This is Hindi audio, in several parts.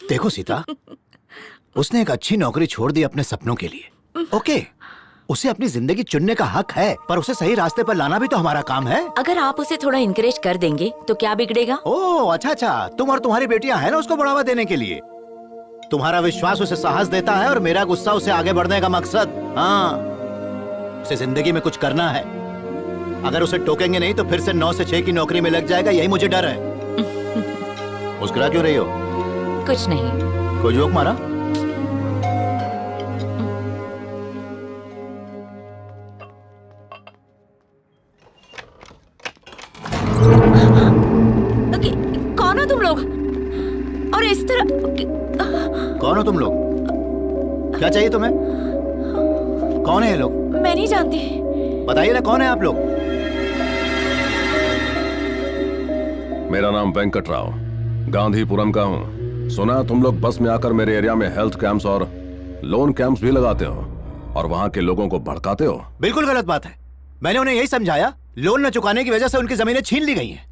देखो सीता, उसने एक अच्छी नौकरी छोड़ दी अपने सपनों के लिए। ओके, उसे अपनी जिंदगी चुनने का हक है, पर उसे सही रास्ते पर लाना भी तो हमारा काम है। अगर आप उसे थोड़ा इनकरेज कर देंगे तो क्या बिगड़ेगा? ओह अच्छा, तुम और तुम्हारी बेटियां हैं ना उसको बढ़ावा देने के लिए। तुम्हारा विश्वास उसे साहस देता है और मेरा गुस्सा उसे आगे बढ़ने का मकसद। हाँ, उसे जिंदगी में कुछ करना है। अगर उसे टोकेंगे नहीं तो फिर से 9 से 6 की नौकरी में लग जाएगा, यही मुझे डर है। मुस्कुरा क्यों रही हो? कुछ नहीं। कोई जोक मारा? कौन हो तुम लोग? और इस तरह कौन हो तुम लोग? क्या चाहिए तुम्हें? कौन है ये लोग? मैं नहीं जानती। बताइए ना, कौन है आप लोग? मेरा नाम वेंकट राव, गांधीपुरम का हूँ। सुना तुम लोग बस में आकर मेरे एरिया में हेल्थ कैंप्स और लोन कैंप्स भी लगाते हो और वहाँ के लोगों को भड़काते हो। बिल्कुल गलत बात है। मैंने उन्हें यही समझाया, लोन न चुकाने की वजह से उनकी जमीनें छीन ली गई हैं।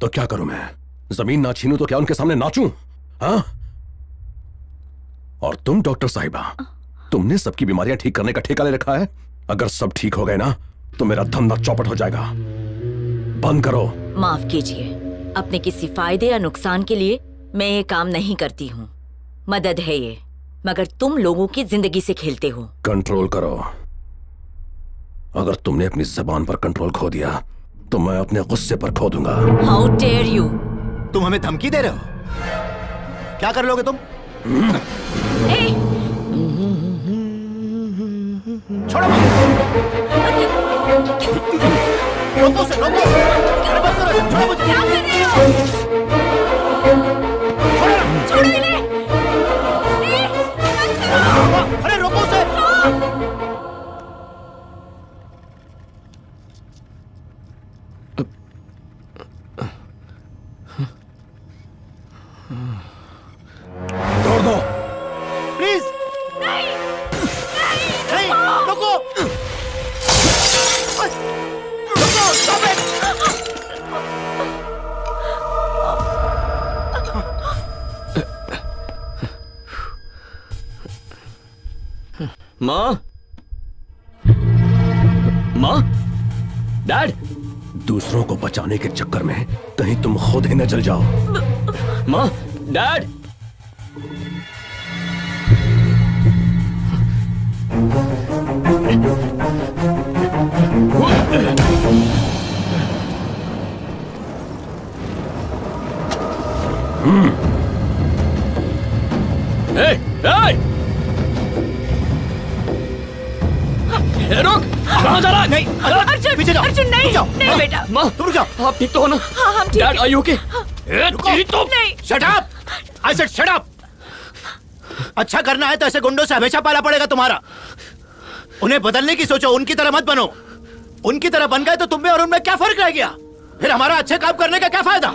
तो क्या करूं मैं? जमीन ना छीनूं तो क्या उनके सामने नाचूं? हाँ? और तुम डॉक्टर साहिबा, तुमने सबकी बीमारियां ठीक करने का ठेका ले रखा है। अगर सब ठीक हो गए ना तो मेरा धंधा चौपट हो जाएगा। बंद करो। माफ कीजिए, अपने किसी फायदे या नुकसान के लिए मैं ये काम नहीं करती हूँ। मदद है ये, मगर तुम लोगों की जिंदगी से खेलते हो। कंट्रोल करो। अगर तुमने अपनी जबान पर कंट्रोल खो दिया तो मैं अपने गुस्से पर खो दूंगा। How dare you! तुम हमें धमकी दे रहे हो? क्या कर लोगे तुम? छोड़ो! रोको उसे, रोको! अरे बस करो, छोड़ो मुझे! क्या कर रहे हो? छोड़ो इन्हें! अरे रोको उसे! तोड़ दो। प्लीज! नहीं, रोको! रोको, stop it! माँ, माँ, डैड। दूसरों को बचाने के चक्कर में कहीं तुम खुद ही न जल जाओ। माँ, डैड। Hey, hey! रुक! कहाँ जा रहा है? नहीं, अर्जुन! पीछे जाओ! अर्जुन नहीं! नहीं बेटा! माँ, तुम रुक जाओ! आप ठीक तो हो ना? हाँ, हम ठीक डैड, हैं। Are you okay? नहीं! Shut up! I said shut up! अच्छा करना है तो ऐसे गुंडों से हमेशा पाला पड़ेगा तुम्हारा। उन्हें बदलने की सोचो, उनकी तरह मत बनो। उनकी तरह बन गए तो तुम में और उनमें क्या फर्क रह गया? फिर हमारा अच्छे काम करने का क्या फायदा?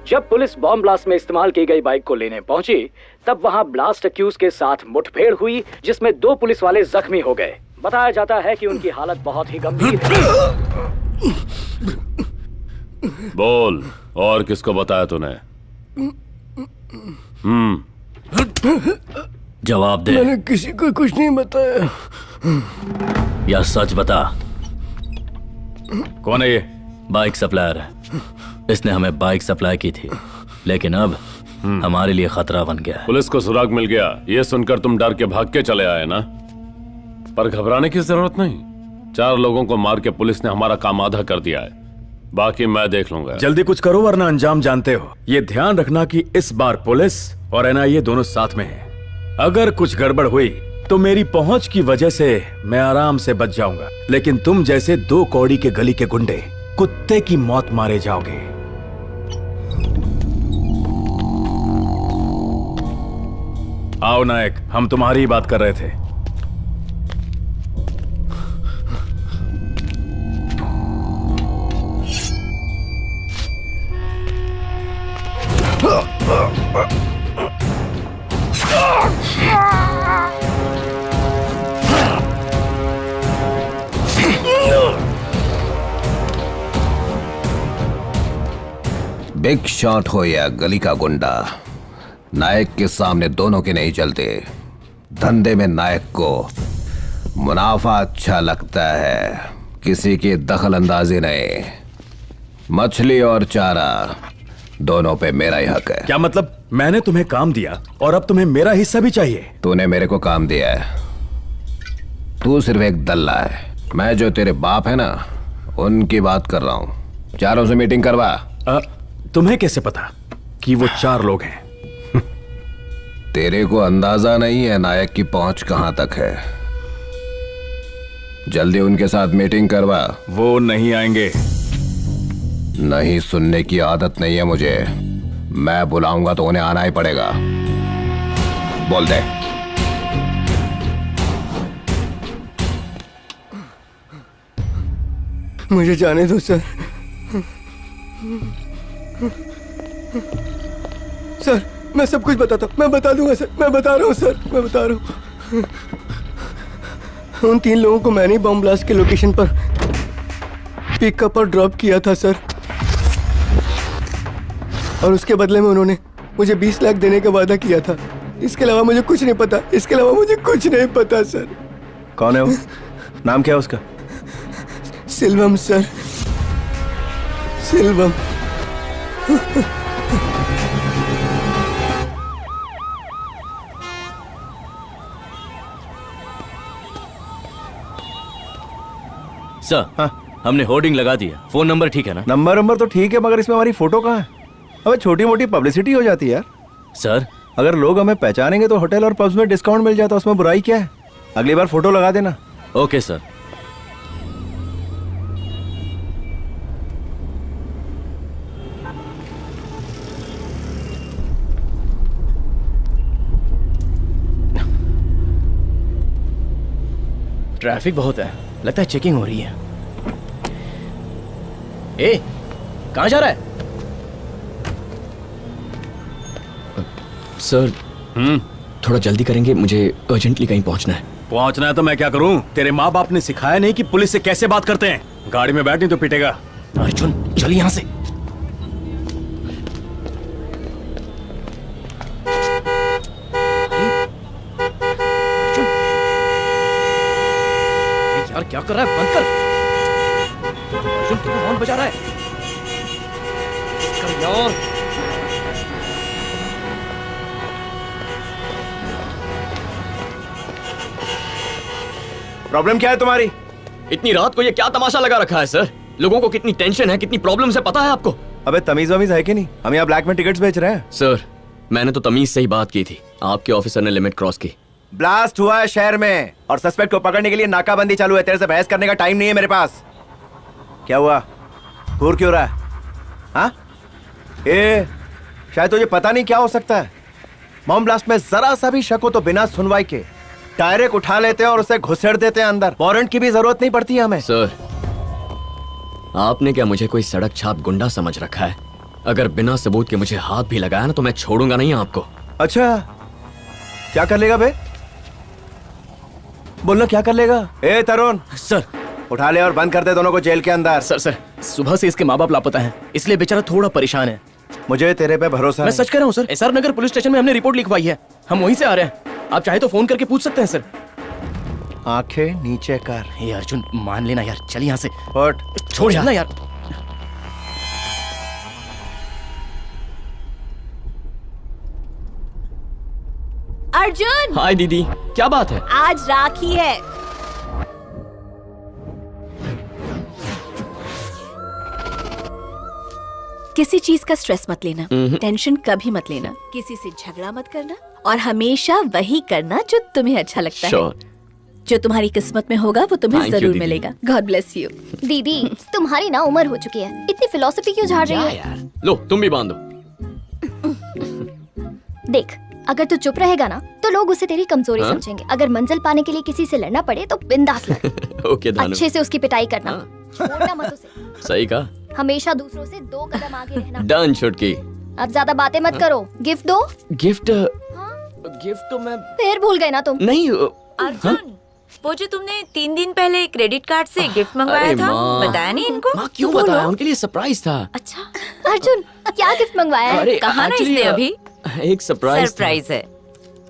जब पुलिस बॉम्ब ब्लास्ट में इस्तेमाल की गई बाइक को लेने पहुंची, तब वहां ब्लास्ट एक्यूज के साथ मुठभेड़ हुई, जिसमें 2 पुलिस वाले जख्मी हो गए। बताया जाता है कि उनकी हालत बहुत ही गंभीर है। बोल, और किसको बताया तूने? जवाब दे। मैंने किसी को कुछ नहीं बताया। या सच बता। कौन है ये? बाइक सप्लायर है। इसने हमें बाइक सप्लाई की थी, लेकिन अब हमारे लिए खतरा बन गया है। पुलिस को सुराग मिल गया, ये सुनकर तुम डर के भाग के चले आए ना? पर घबराने की जरूरत नहीं। 4 लोगों को मार के पुलिस ने हमारा काम आधा कर दिया है, बाकी मैं देख लूंगा। जल्दी कुछ करो वरना अंजाम जानते हो। ये ध्यान रखना कि इस बार पुलिस और एनआईए दोनों साथ में हैं। अगर कुछ गड़बड़ हुई तो मेरी पहुंच की वजह से मैं आराम से बच जाऊंगा, लेकिन तुम जैसे 2 कौड़ी के गली के गुंडे कुत्ते की मौत मारे जाओगे। आओ नायक, हम तुम्हारी ही बात कर रहे थे। बिग शॉट हो या गली का गुंडा, नायक के सामने दोनों के नहीं चलते। धंधे में नायक को मुनाफा अच्छा लगता है, किसी की दखल अंदाजी नहीं। मछली और चारा दोनों पे मेरा ही हक है। क्या मतलब? मैंने तुम्हें काम दिया और अब तुम्हें मेरा हिस्सा भी चाहिए? तूने मेरे को काम दिया है, तू सिर्फ एक दल्ला है। मैं जो तेरे बाप है ना, उनकी बात कर रहा हूं। चारों से मीटिंग करवा। तुम्हें कैसे पता कि वो 4 लोग हैं? तेरे को अंदाजा नहीं है नायक की पहुंच कहां तक है। जल्दी उनके साथ मीटिंग करवा। वो नहीं आएंगे। नहीं सुनने की आदत नहीं है मुझे। मैं बुलाऊंगा तो उन्हें आना ही पड़ेगा। बोल दे। मुझे जाने दो सर। सर मैं सब कुछ बताता हूँ, मैं बता दूंगा सर, मैं बता रहा हूँ सर, मैं बता रहा हूँ। उन 3 लोगों को मैंने बम ब्लास्ट के लोकेशन पर पिकअप और ड्रॉप किया था सर, और उसके बदले में उन्होंने मुझे 20 लाख देने का वादा किया था। इसके अलावा मुझे कुछ नहीं पता, इसके अलावा मुझे कुछ नहीं पता सर। कौन है वो? नाम क्या है उसका? सिल्वम सर, सिल्वम। सर, हाँ? हमने होर्डिंग लगा दिया। फोन नंबर ठीक है ना? नंबर तो ठीक है, मगर इसमें हमारी फोटो कहाँ है? अबे छोटी मोटी पब्लिसिटी हो जाती है यार। सर, अगर लोग हमें पहचानेंगे तो होटल और पब्स में डिस्काउंट मिल जाता है, उसमें बुराई क्या है? अगली बार फोटो लगा देना। Okay sir. ट्रैफिक बहुत है, लगता है चेकिंग हो रही है। ए, कहाँ जा रहा है? सर, थोड़ा जल्दी करेंगे, मुझे अर्जेंटली कहीं पहुंचना है। पहुंचना है तो मैं क्या करूं? तेरे माँ बाप ने सिखाया नहीं कि पुलिस से कैसे बात करते हैं? गाड़ी में बैठ नहीं तो पिटेगा। अर्जुन चल यहाँ से। अर्जुन, यार क्या कर रहा है? बंद कर। अर्जुन तू हॉर्न बजा रहा है। कर यार। प्रॉब्लम क्या है तुम्हारी? इतनी रात को ये क्या तमाशा लगा रखा है सर? लोगों को कितनी टेंशन है, कितनी प्रॉब्लम है, पता है आपको? अबे तमीज वमीज है कि नहीं? हम यहाँ ब्लैक में टिकट्स बेच रहे हैं। सर, मैंने तो तमीज से ही बात की थी, आपके ऑफिसर ने लिमिट क्रॉस की। ब्लास्ट हुआ है शहर में और सस्पेक्ट को पकड़ने के लिए नाकाबंदी चालू है। तेरे से बहस करने का टाइम नहीं है मेरे पास। क्या हुआ? घूर क्यों रहा है? हाँ? शायद तुझे पता नहीं क्या हो सकता है। बम ब्लास्ट में जरा सा भी शक हो तो बिना सुनवाई के डायरेक्ट उठा लेते हैं और उसे घुसेड़ देते हैं अंदर। वारंट की भी जरूरत नहीं पड़ती हमें। सर, आपने क्या मुझे कोई सड़क छाप गुंडा समझ रखा है? अगर बिना सबूत के मुझे हाथ भी लगाया ना तो मैं छोड़ूंगा नहीं आपको। अच्छा, क्या कर लेगा बे? बोलना क्या कर लेगा? ए तरुण, सर, उठा ले और बंद कर दे दोनों को जेल के अंदर। सर, सुबह से इसके माँ बाप लापता हैं, इसलिए बेचारा थोड़ा परेशान है। मुझे तेरे पे भरोसा मैं नहीं। सच कह रहा हूँ सर, एसआर नगर पुलिस स्टेशन में हमने रिपोर्ट लिखवाई है, हम वहीं से आ रहे हैं। आप चाहे तो फोन करके पूछ सकते हैं सर। आंखें नीचे कर। हे अर्जुन मान लेना यार, चल यहाँ से। हट। छोड़ ना यार। अर्जुन, हाय दीदी, क्या बात है? आज राखी है। किसी चीज का स्ट्रेस मत लेना, टेंशन कभी मत लेना, किसी से झगड़ा मत करना और हमेशा वही करना जो तुम्हें अच्छा लगता है। जो तुम्हारी किस्मत में होगा वो तुम्हें Thank you, जरूर दीदी। मिलेगा। God bless you. दीदी तुम्हारी ना उम्र हो चुकी है, इतनी फिलॉसफी क्यों झाड़ रही है? लो तुम भी बांधो। देख, अगर तू चुप रहेगा ना तो लोग उसे तेरी कमजोरी हाँ? समझेंगे। अगर मंजिल पाने के लिए किसी से लड़ना पड़े तो बिंदास लड़। ओके दानव, अच्छे से उसकी पिटाई करना, हाँ। छोड़ना मत उसे। सही कहा। हमेशा दूसरों से 2 कदम आगे रहना। डन छुटकी। अब ज्यादा बातें मत करो, गिफ्ट दो। गिफ्ट? हाँ? गिफ्ट तो मैं फिर भूल गए ना तुम। नहीं। अर्जुन, वो जो तुमने 3 दिन पहले क्रेडिट कार्ड से गिफ्ट मंगवाया अरे था, माँ। बताया नहीं इनको? माँ क्यों बोलो। बताया? उनके लिए सरप्राइज था। अच्छा, अर्जुन क्या गिफ्ट मंगवाया है? अरे कहा ना actually, इसने अभी? एक सरप्राइज सरप्राइज है।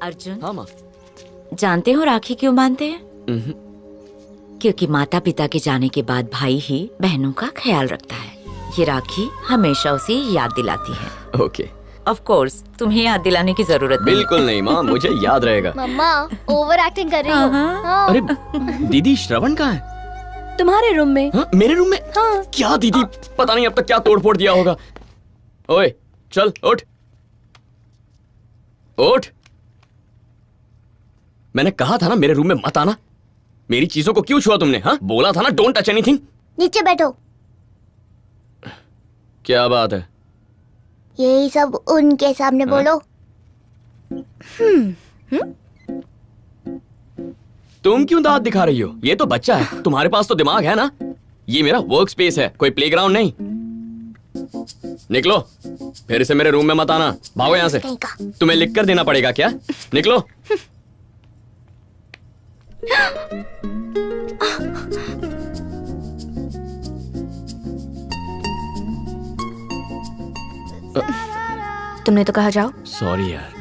अर्जुन, हाँ माँ। जानते हो राखी क्यों बांधते हैं? हम्म, क्योंकि माता पिता के जाने के बाद भाई ही बहनों का ख्याल रखता है। ये राखी हमेशा उसे याद दिलाती है। ओके। ऑफ कोर्स तुम्हें याद दिलाने की जरूरत नहीं। बिल्कुल नहीं माँ, मुझे याद रहेगा। मम्मा ओवर एक्टिंग कर रही हो। हाँ। अरे दीदी, श्रवण कहाँ है? तुम्हारे रूम में। हाँ, मेरे रूम में? हाँ। क्या दीदी, पता नहीं अब तक क्या तोड़ फोड़ दिया होगा। ओए चल उठ उठ। मैंने कहा था ना मेरे रूम में मत आना। मेरी चीजों को क्यों छुआ तुमने? हाँ, बोला था ना डोंट टच एनीथिंग। नीचे बैठो। क्या बात है? यही सब उनके सामने बोलो। तुम क्यों दांत दिखा रही हो? ये तो बच्चा है, तुम्हारे पास तो दिमाग है ना। ये मेरा वर्क स्पेस है, कोई प्लेग्राउंड नहीं। निकलो, फिर से मेरे रूम में मत आना। भागो यहाँ से। तुम्हें लिख कर देना पड़ेगा क्या? निकलो। तुमने तो कहा जाओ। सॉरी यार,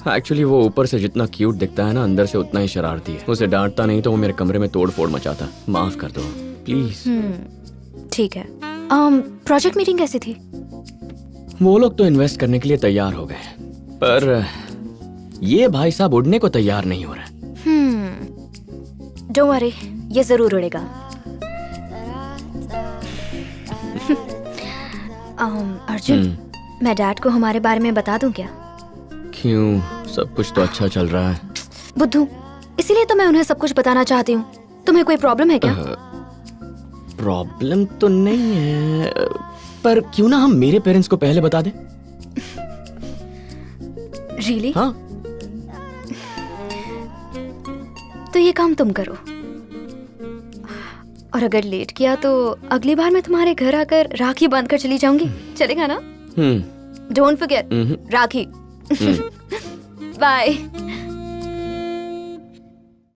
एक्चुअली वो ऊपर से जितना क्यूट दिखता है ना, अंदर से उतना ही शरारती है। उसे डांटता नहीं तो वो मेरे कमरे में तोड़ फोड़ मचाता। माफ कर दो प्लीज। ठीक है। प्रोजेक्ट मीटिंग कैसी थी? वो लोग तो इन्वेस्ट करने के लिए तैयार हो गए, पर ये भाई साहब उड़ने को तैयार नहीं हो रहे। डोंट वरी, ये जरूर उड़ेगा। अर्जुन, मैं डैड को हमारे बारे में बता दूं क्या? क्यों? सब कुछ तो अच्छा चल रहा है। बुद्धू, इसीलिए तो मैं उन्हें सब कुछ बताना चाहती हूँ। तुम्हें कोई प्रॉब्लम है क्या? प्रॉब्लम तो नहीं है, पर क्यों ना हम मेरे पेरेंट्स को पहले बता दें। रियली? हाँ। तो ये काम तुम करो, और अगर लेट किया तो अगली बार मैं तुम्हारे घर आकर राखी बांधकर चली जाऊंगी। चलेगा ना? Don't forget rakhi. बाय।